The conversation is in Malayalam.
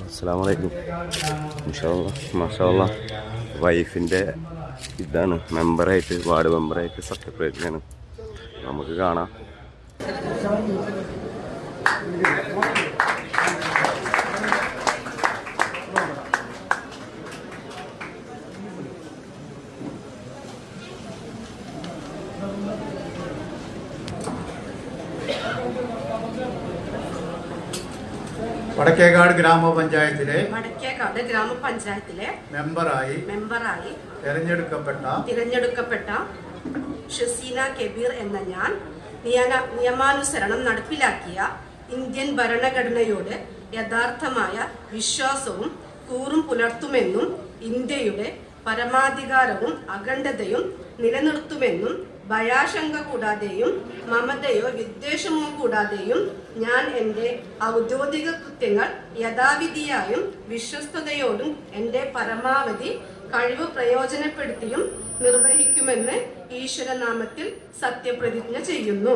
അസ്സലാമു അലൈക്കും. മാഷാഅല്ലാ വൈഫിൻ്റെ ഇതാണ് മെമ്പറായിട്ട്, വാർഡ് മെമ്പറായിട്ട് സത്യപ്രതിജ്ഞയാണ്. നമുക്ക് കാണാം. വടക്കേക്കാട് ഗ്രാമപഞ്ചായത്തിലെ മെമ്പറായി തിരഞ്ഞെടുക്കപ്പെട്ട ഷസീന കബീർ എന്ന ഞാൻ നിയമാനുസരണം നടപ്പിലാക്കിയ ഇന്ത്യൻ ഭരണഘടനയോട് യഥാർത്ഥമായ വിശ്വാസവും കൂറും പുലർത്തുമെന്നും ഇന്ത്യയുടെ പരമാധികാരവും അഖണ്ഡതയും നിലനിർത്തുമെന്നും ഭയാശങ്ക കൂടാതെയും മമതയോ വിദ്വേഷമോ കൂടാതെയും ഞാൻ എൻ്റെ ഔദ്യോഗിക കൃത്യങ്ങൾ യഥാവിധിയായും വിശ്വസ്തയോടും എൻ്റെ പരമാവധി കഴിവ് പ്രയോജനപ്പെടുത്തിയും നിർവഹിക്കുമെന്ന് ഈശ്വരനാമത്തിൽ സത്യപ്രതിജ്ഞ ചെയ്യുന്നു.